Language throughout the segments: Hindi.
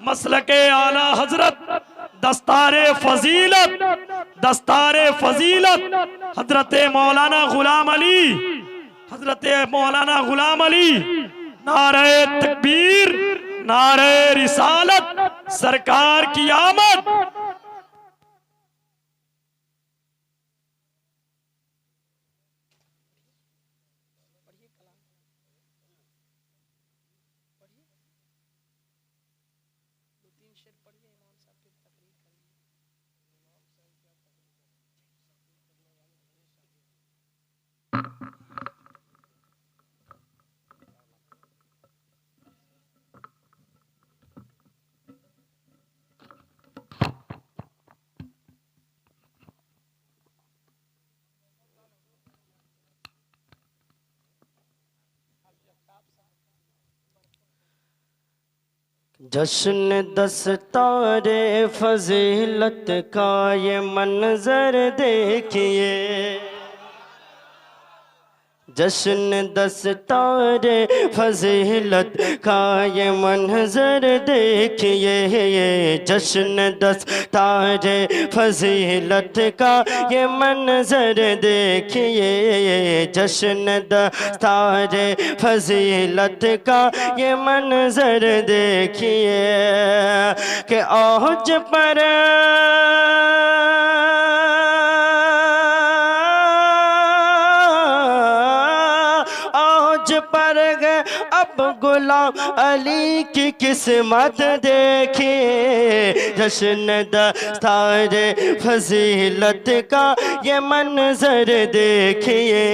मसलके आला हजरत दस्तारे फजीलत हजरत मौलाना गुलाम अली नारे तकबीर नारे रिसालत सरकार की आमद। जश्न दस्तारे फजीलत का ये मंजर देखिए, जश्न दस्तारे फजीलत का ये मंजर देखिए, जश्न दस्तारे फजीलत का ये मंजर देखिए, जश्न दस्तारे फजीलत का ये मंजर देखिए कि औज पर अब गुलाम अली की किस्मत देखिए, जश्न दस्तारे फजीलत का ये मंजर देखिए,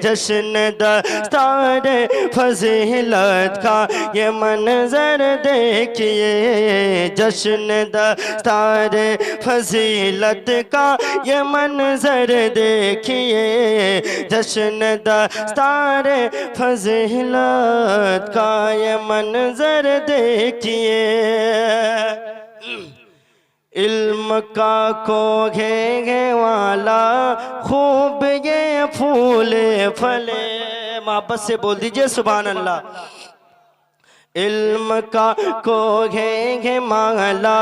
जश्न दस्तारे फजीलत का ये मंजर देखिए, जश्न दस्तारे फजीलत का ये मंजर देखिए, जश्न दस्तारे फजीलत का ये मंजर देखिए। इल्म का कोगे वाला खूब ये फूले फले, मोहब्बत से बोल दीजिए सुभान अल्लाह। इल्म का कोगे माला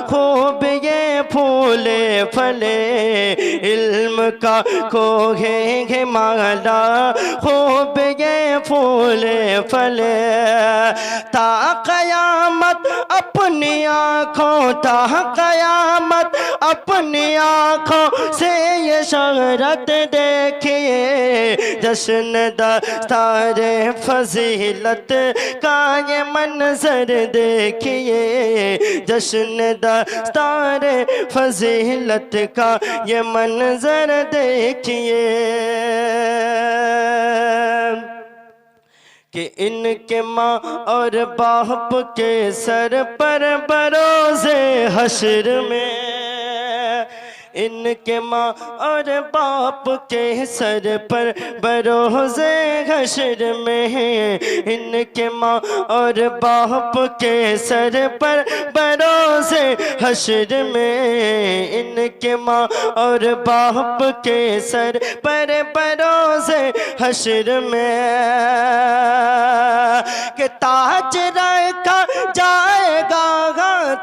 खूब ये फूले फले, इल्म का कोगे माला खूब ये फूले फले, ता कयामत अपनी आँखों, ता कयामत अपनी आँखों से ये शहरत देखिए, जश्न दस्तारे फजीलत का ये मंजर देखिए, जश्न दस्तारे फजीलत का ये मंजर देखिए कि इनके माँ और बाप के सर पर बरोज़े हश्र में, इनके माँ और बाप के सर पर बरोज़े हश्र में, इनके माँ और बाप के सर पर बरोज़े हश्र में, इनके माँ और बाप के सर पर बरोज़े हश्र में कि ताज रखा जाएगा,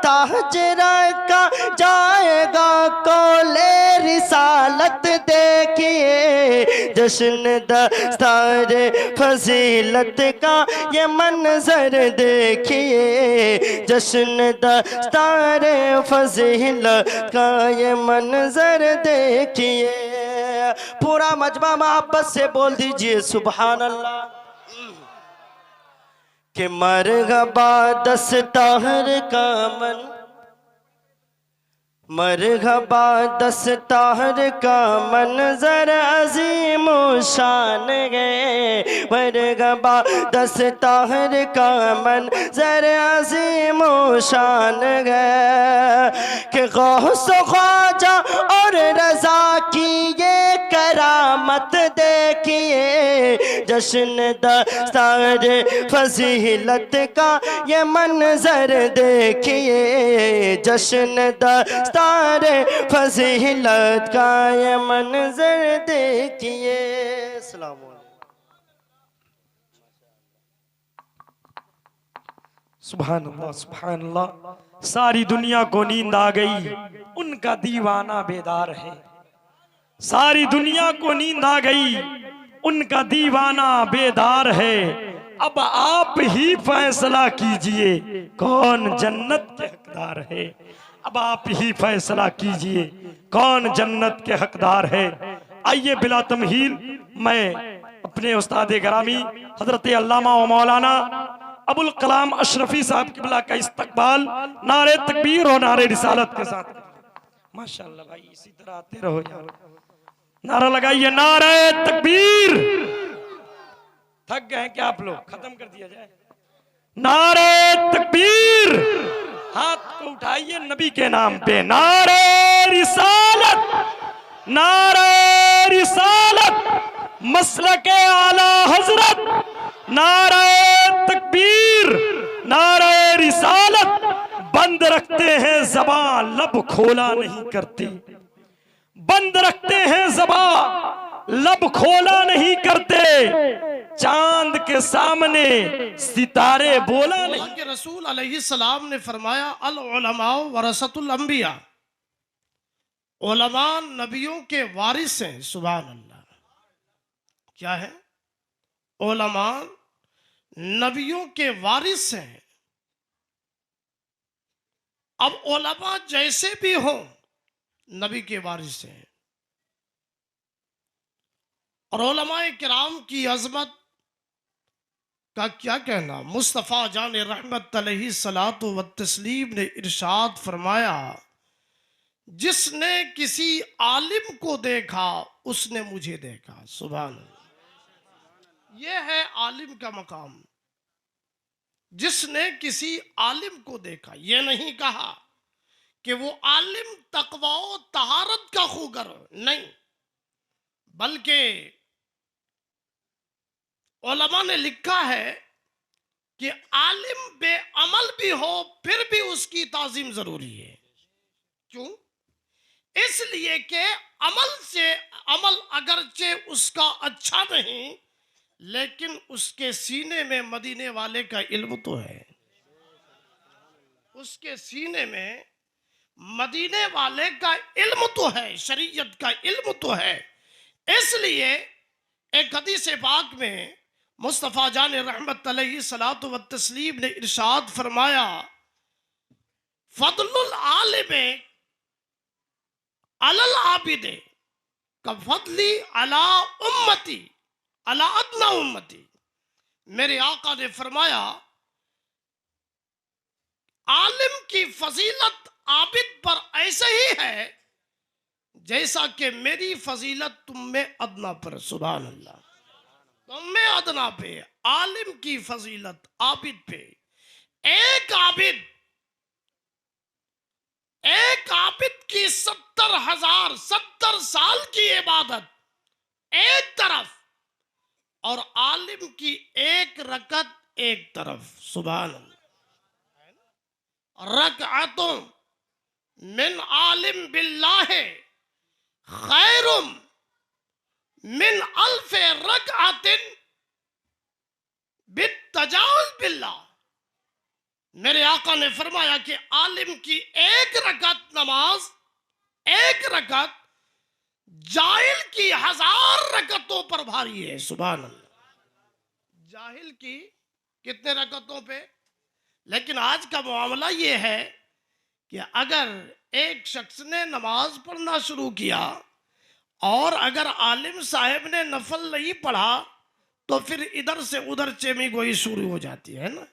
ताज रखा जाएगा कोले रिसालत देखिए, जश्न दस्तारे फजीलत का ये मंजर देखिए, जश्न दस्तारे फजीलत का ये मंजर देखिए। पूरा मजमा मोहब्बत से बोल दीजिए सुभान अल्लाह। कि मरहबा दस्तार का मन, मरहबा दस्तार का मंजर अजीम शान है, मरहबा दस्तार का मंजर अजीम शान है कि गौस ख्वाजा और रजा की ये करामत देखिए, जश्न दस्तार फजीलत का ये मंजर देखिए, जश्न दस्तारे फजीलत का ये मंजर देखिए। अस्सलाम वालेकुम। सुभान अल्लाह सुभान अल्लाह। सारी दुनिया को नींद आ गई, उनका दीवाना बेदार है। सारी दुनिया को नींद आ गई, उनका दीवाना बेदार है। अब आप ही फैसला कीजिए कौन जन्नत के हकदार है। अब आप ही फैसला कीजिए कौन जन्नत के हकदार है। आइए बिला तमहील मैं अपने उस्ताद गिरामी हजरत अल्लामा व मौलाना अबुल कलाम अशरफी साहब किबला का इस्तकबाल नारे तकबीर और नारे रिसालत के साथ। माशाअल्लाह भाई, इसी तरह आते रहो यार। नारा लगाइए, नारे तकबीर। थक गए क्या आप लोग? खत्म कर दिया जाए। नारे तकबीर। हाथ को उठाइए नबी के नाम पे। नारे रिसालत, नारे रिसालत, मसलके आला हजरत, नारे तकबीर, नारे रिसालत। बंद रखते हैं ज़बान, लब खोला नहीं करते। बंद रखते हैं ज़बान, लब खोला नहीं करते। चांद के सामने सितारे बोला नहीं। अल्लाह के रसूल अलैहिस्सलाम ने फरमाया, अल उलमा वरसतुल अंबिया, उलमा नबियों के वारिस हैं। सुभान अल्लाह। क्या है? उलमा नबियों के वारिस हैं। अब उलमा जैसे भी हों, नबी के वारिस हैं। और उलमाए किराम की अजमत का क्या कहना। मुस्तफ़ा जान रहमत अलैहिस्सलातु व तस्लीम ने इरशाद फरमाया, जिसने किसी आलिम को देखा उसने मुझे देखा। सुभान अल्लाह। यह है आलिम का मकाम। जिसने किसी आलिम को देखा, यह नहीं कहा कि वो आलिम तकवा और तहारत का खूगर हो, नहीं, बल्कि उलमा ने लिखा है कि आलिम बेअमल भी हो फिर भी उसकी ताजीम जरूरी है। क्यों? इसलिए कि अमल अगरचे उसका अच्छा नहीं, लेकिन उसके सीने में मदीने वाले का इल्म तो है। उसके सीने में मदीने वाले का इल्म तो है, शरीयत का इल्म तो है। इसलिए एक हदीस पाक में मुस्तफ़ा जान रहमत अलैहिस्सलातु व तस्लीम ने इरशाद फरमाया, फदलुल आलिम अलल आबिद का फदली अला उम्मती अला अदना उम्मती। मेरे आका ने फरमाया, आलिम की फजीलत आबिद पर ऐसे ही है जैसा कि मेरी फजीलत तुम में अदना पर। सुभान अल्लाह। तुम में अदना पे, आलिम की फजीलत आबिद पे। एक आबिद की 70 साल की इबादत एक तरफ और आलिम की एक रकत एक तरफ। सुभान अल्लाह। रकअतुम मिन आलिम बिल्लाह खैरुम मिन अल्फे रकअतिन बित्तजाउज बिल्लाह। मेरे आका ने फरमाया कि आलिम की एक रकत नमाज, एक रकत जाहिल की 1000 रकतों पर भारी है। सुभान अल्लाह। जाहिल की कितने रकतों पे? लेकिन आज का मामला ये है कि अगर एक शख्स ने नमाज पढ़ना शुरू किया और अगर आलिम साहब ने नफल नहीं पढ़ा तो फिर इधर से उधर चेमी गोई शुरू हो जाती है ना।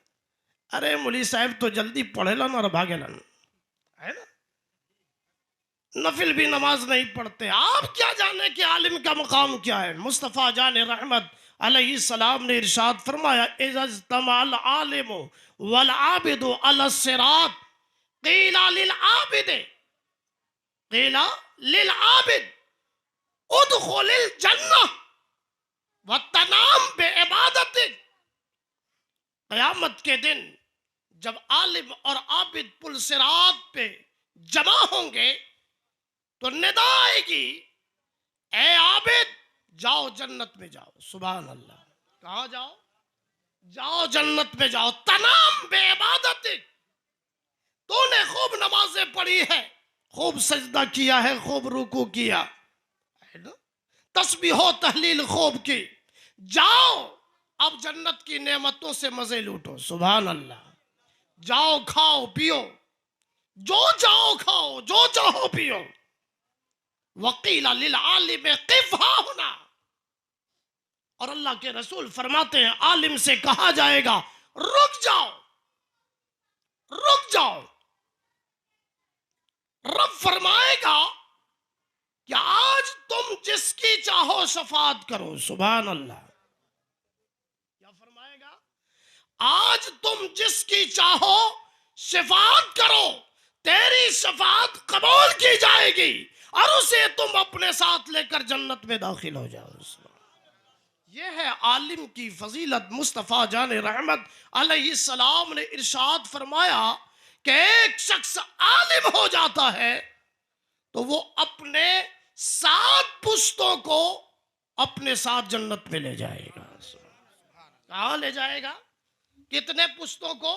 अरे मुली साहब तो जल्दी पढ़ेलन और भागेलन, है ना। नफिल भी नमाज नहीं पढ़ते। आप क्या जाने कि आलिम का मकाम क्या है। मुस्तफ़ा जान रहमत अलैहिस्सलाम ने इरशाद फरमाया, इज़्तमाल आलिमु वल आबिदु अला सिरात क़ीला लिल आबिद उदखुलिल जन्नह व तनाम बिइबादतिक। क़यामत के दिन जब आलिम और आबिद पुल सिरात पे जमा होंगे तो निदा आएगी, ए आबिद जाओ जन्नत में जाओ। सुभान अल्लाह। कहाँ जाओ? जाओ जन्नत में जाओ। तनाम बेइबादत, तूने खूब नमाजें पढ़ी है, खूब सजदा किया है, खूब रुकू किया है ना, तस्बीह तहलील खूब की, जाओ अब जन्नत की नेमतों से मजे लूटो। सुभान अल्लाह। जाओ खाओ पियो, जो चाहो खाओ, जो चाहो पियो। वकीला लिल आलिम क़िफ़ हाहुना, और अल्लाह के रसूल फरमाते हैं आलिम से कहा जाएगा रुक जाओ, रुक जाओ। रब फरमाएगा कि आज तुम जिसकी चाहो शफात करो। सुभान अल्लाह। क्या फरमाएगा? आज तुम जिसकी चाहो शफात करो, तेरी शफात कबूल की जाएगी और उसे तुम अपने साथ लेकर जन्नत में दाखिल हो जाओ। यह है आलिम की फजीलत। मुस्तफ़ा जान रहमत अलैहिस्सलाम ने इरशाद फरमाया कि एक शख्स आलिम हो जाता है तो वो अपने 7 पुश्तों को अपने साथ जन्नत में ले जाएगा। कहाँ ले जाएगा? कितने पुश्तों को?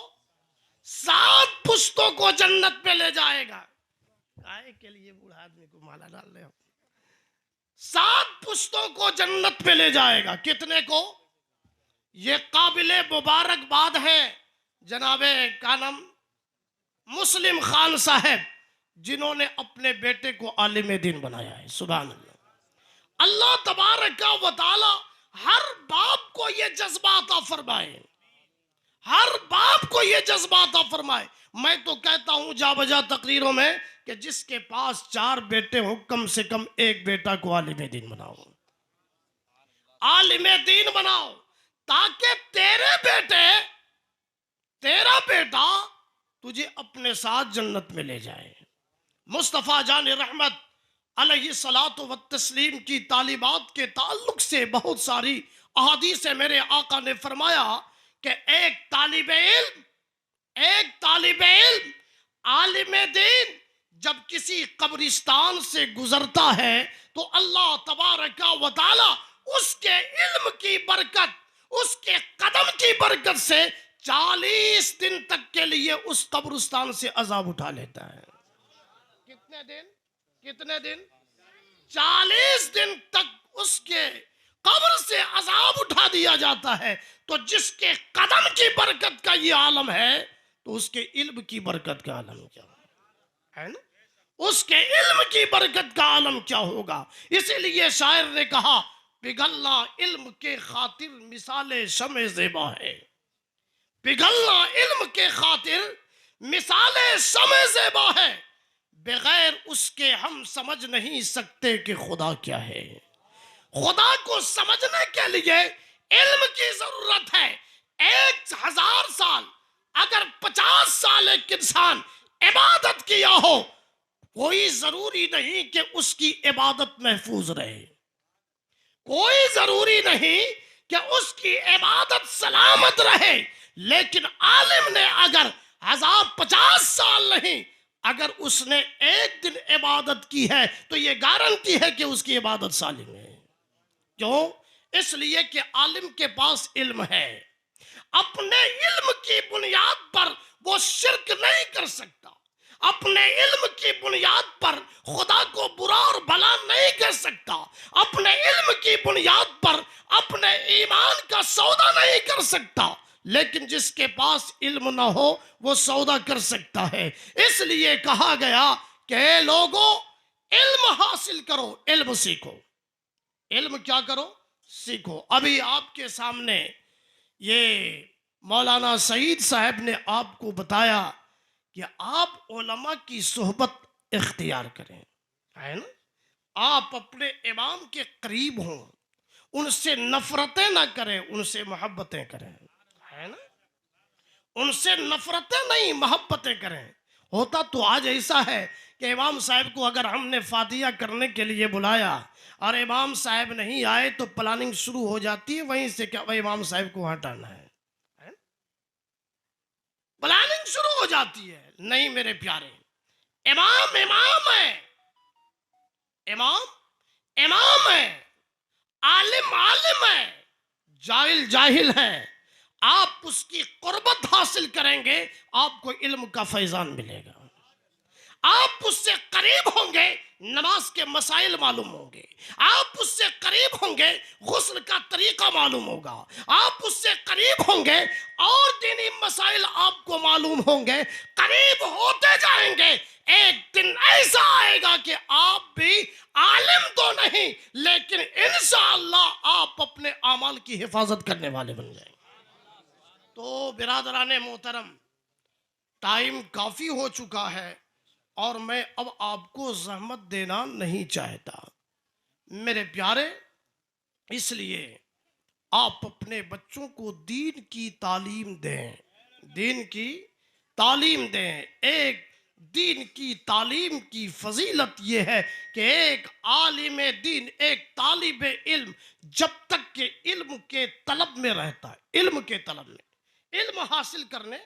7 पुश्तों को जन्नत में ले जाएगा। काहे के लिए बूढ़ा आदमी को माला डाल रहे हो? 7 पुश्तों को जन्नत पे ले जाएगा। कितने को? ये काबिले मुबारकबाद है जनाबे का नाम मुस्लिम खान साहब, जिन्होंने अपने बेटे को आलिम दीन बनाया है। सुभान अल्लाह। अल्लाह तबारक व तआला हर बाप को ये जज्बा अता फरमाए, हर बाप को ये जज्बा अता फरमाए। मैं तो कहता हूं जा बजा तकरीरों में कि जिसके पास 4 बेटे हो, कम से कम एक बेटा को आलिम दीन बनाओ, आलिम दीन बनाओ, ताकि तेरा बेटा तुझे अपने साथ जन्नत में ले जाए। मुस्तफ़ा जान रहमत अलैहिस्सलातु व तस्लीम की तालीमात के ताल्लुक से बहुत सारी अहादीस मेरे आका ने फरमाया कि एक तालिब इल्म आलिम दीन जब किसी कब्रिस्तान से गुजरता है तो अल्लाह तबारक व तआला उसके इल्म की बरकत, उसके कदम की बरकत से 40 दिन तक के लिए उस कब्रिस्तान से अजाब उठा लेता है। कितने दिन? कितने दिन? 40 दिन तक उसके कब्र से अजाब उठा दिया जाता है। तो जिसके कदम की बरकत का ये आलम है तो उसके इल्म की बरकत का आलम क्या है ना? उसके इल्म की बरकत का आलम क्या होगा? इसीलिए शायर ने कहा पिघलना इल्म के खातिर मिसाले शमे ज़ेबा है, पिघलना इल्म के खातिर मिसाले शमे ज़ेबा है, बगैर उसके हम समझ नहीं सकते कि खुदा क्या है। खुदा को समझने के लिए इल्म की जरूरत है। 1000 साल अगर 50 साल एक इंसान इबादत किया हो, कोई जरूरी नहीं कि उसकी इबादत महफूज रहे, कोई जरूरी नहीं कि उसकी इबादत सलामत रहे। लेकिन आलिम ने अगर 1050 साल नहीं, अगर उसने एक दिन इबादत की है तो ये गारंटी है कि उसकी इबादत सालिम है। क्यों? इसलिए कि आलिम के पास इल्म है, अपने इल्म की बुनियाद पर वो शिर्क नहीं कर सकता, अपने इल्म की बुनियाद पर खुदा को बुरा और भला नहीं कर सकता, अपने इल्म की बुनियाद पर अपने ईमान का सौदा नहीं कर सकता। लेकिन जिसके पास इल्म ना हो वो सौदा कर सकता है। इसलिए कहा गया कि लोगों इल्म हासिल करो, इल्म सीखो। इल्म क्या करो? सीखो। अभी आपके सामने ये मौलाना सईद साहब ने आपको बताया कि आप उलमा की सोहबत इख्तियार करें, है ना? आप अपने इमाम के करीब हों, उनसे नफरतें ना करें, उनसे मोहब्बतें करें, है ना? उनसे नफरतें नहीं, मोहब्बतें करें। होता तो आज ऐसा है कि इमाम साहब को अगर हमने फातिहा करने के लिए बुलाया और इमाम साहब नहीं आए तो प्लानिंग शुरू हो जाती है वहीं से, क्या भाई इमाम साहब को हटाना है, प्लानिंग शुरू हो जाती है। नहीं मेरे प्यारे, इमाम इमाम है, इमाम इमाम है, आलिम आलिम है, जाहिल जाहिल है। आप उसकी कुर्बत हासिल करेंगे, आपको इल्म का फैजान मिलेगा। आप उससे करीब होंगे, नमाज के मसाइल मालूम होंगे। आप उससे करीब होंगे, गुस्ल का तरीका मालूम होगा। आप उससे करीब होंगे और दीनी मसाइल आपको मालूम होंगे। करीब होते जाएंगे, एक दिन ऐसा आएगा कि आप भी आलिम तो नहीं, लेकिन इंशाअल्लाह आप अपने अमाल की हिफाजत करने वाले बन जाएंगे। तो बिरादराने मोहतरम, टाइम काफी हो चुका है और मैं अब आपको जहमत देना नहीं चाहता मेरे प्यारे, इसलिए आप अपने बच्चों को दीन की तालीम दें, दीन की तालीम दें। एक दीन की तालीम की फजीलत यह है कि एक आलिम दीन, एक तालिब इल्म जब तक के इल्म के तलब में रहता है, इल्म के तलब में, इल्म हासिल करने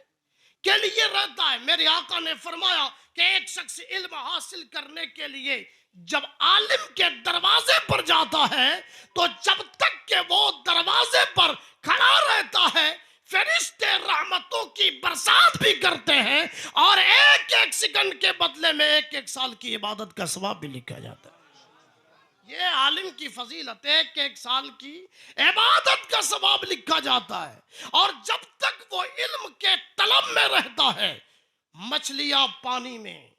के लिए रहता है। मेरे आका ने फरमाया कि एक शख्स इल्म हासिल करने के लिए जब आलिम के दरवाजे पर जाता है, तो जब तक के वो दरवाजे पर खड़ा रहता है, फरिश्ते रहमतों की बरसात भी करते हैं और एक एक सेकंड के बदले में एक एक साल की इबादत का सवाब भी लिखा जाता है। ये आलिम की फजीलत, एक एक साल की इबादत का सवाब लिखा जाता है। और जब तक वो इल्म के तलब में रहता है, मछलियां पानी में,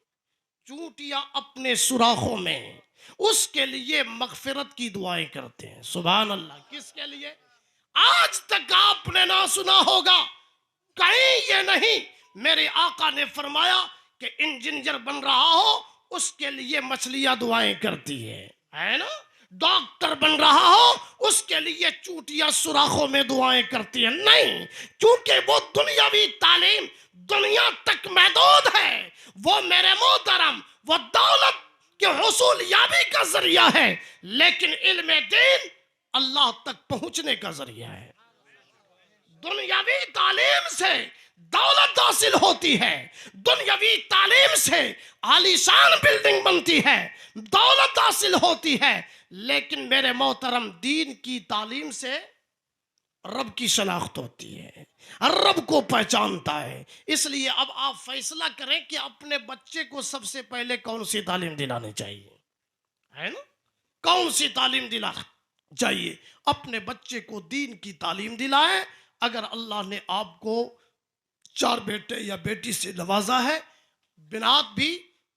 चूंटियां अपने सुराखों में, उसके लिए मगफिरत की दुआएं करते हैं। सुभान अल्लाह। किसके लिए? आज तक आपने ना सुना होगा, कहीं ये नहीं, मेरे आका ने फरमाया कि इंजीनियर बन रहा हो उसके लिए मछलियां दुआएं करती है ना। डॉक्टर बन रहा हो उसके लिए चूंटियां सुराखों में दुआएं करती है। नहीं, क्योंकि वो दुनियावी तालीम दुनिया तक महदूद है। वो मेरे मोहतरम, वो दौलत के हुसूल याबी का जरिया है, लेकिन इल्म दीन अल्लाह तक पहुंचने का जरिया है। दुनियावी तालीम से दौलत हासिल होती है, दुनियावी तालीम से आलीशान बिल्डिंग बनती है, दौलत हासिल होती है, लेकिन मेरे मोहतरम दीन की तालीम से रब की शनाख्त होती है, रब को पहचानता है। इसलिए अब आप फैसला करें कि अपने बच्चे को सबसे पहले कौन सी तालीम दिलानी चाहिए, है ना। कौन सी तालीम दिलाना चाहिए? अपने बच्चे को दीन की तालीम दिलाएं। अगर अल्लाह ने आपको 4 बेटे या बेटी से नवाजा है, बिनात भी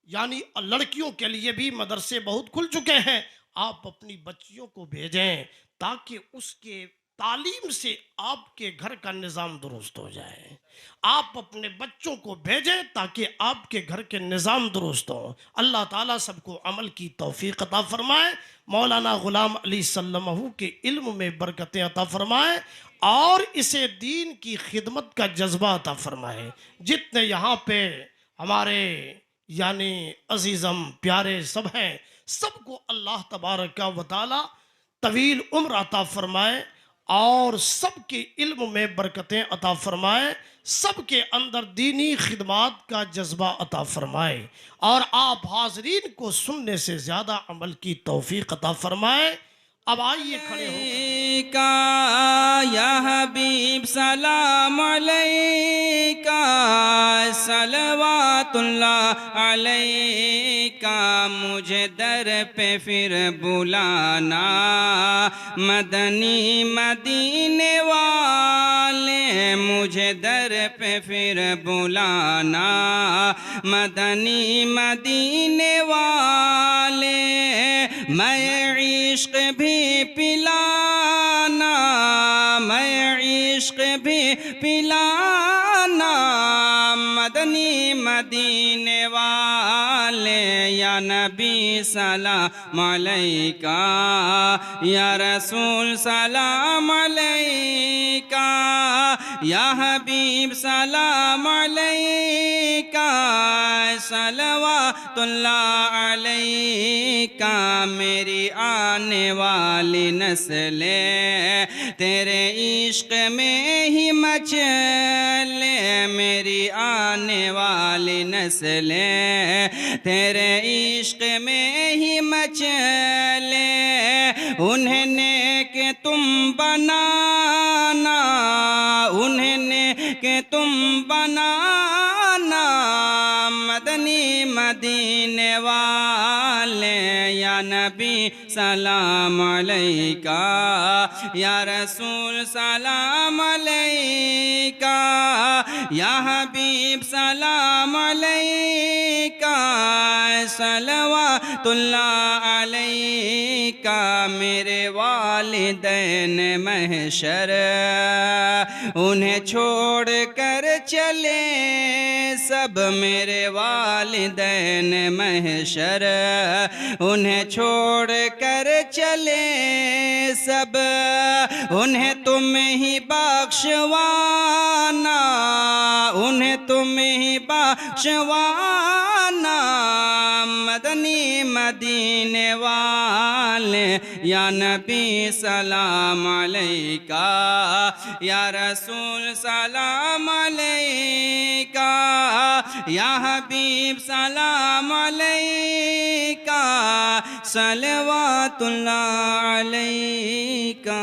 यानी लड़कियों के लिए भी मदरसे बहुत खुल चुके हैं, आप अपनी बच्चियों को भेजें ताकि उसके तालीम से आपके घर का निज़ाम दुरुस्त हो जाए। आप अपने बच्चों को भेजें ताकि आपके घर के निज़ाम दुरुस्त हो। अल्लाह ताला सबको अमल की तौफीक अता फरमाए। मौलाना गुलाम अली सल्लमहू के इल्म में बरकतें अता फरमाए और इसे दीन की खिदमत का जज्बा अता फरमाए। जितने यहाँ पे हमारे यानी अजीज़म प्यारे सब हैं, सबको अल्लाह तबारक व तआला तवील उम्र अता फरमाए और सबके इल्म में बरकतें अता फरमाए, सबके अंदर दीनी खिदमात का जज्बा अता फरमाए और आप हाजरीन को सुनने से ज़्यादा अमल की तौफीक अता फरमाए। अब आइए खड़े हो का या हबीब सलाम अलैका सलवातुल्लाह अलैका। मुझे दर पे फिर बुलाना मदनी मदीने वाले, मुझे दर पे फिर बुलाना मदनी मदीने वाले। मैं इश्क भी पिलाना, मैं इश्क भी पिलाना मदनी मदीने वाले। या नबी सलाम अलैका, या रसूल सलाम अलैका, या हबीब सलाम अलैका सलवातुल्लाह अलैका। मेरी आने वाली नस्लें तेरे इश्क में ही मचले, मेरी मेरी आने वाली नस्लें तेरे इश्क में ही मचले। उन्हें नेक तुम बनाना, उन्हें नेक तुम बनाना, मदनी मदीने वाले। या नबी सलाम अलैका, या रसूल सलाम अलैका, या हबीब सलाम अलैका, सलवातुल्लाह अलैका। मेरे वालिदैन महशर उन्हें छोड़ कर चले सब, मेरे वालिदैन महशर उन्हें छोड़ कर चले सब। उन्हें तुम ही बख्शवाना, उन्हें तुम ही बख्शवाना, मदनी मदीने वाले। या नबी सलाम अलैका, या रसूल सलाम अलैका, या हबीब सलाम अलैका, सलवातुल्लाह अलैका।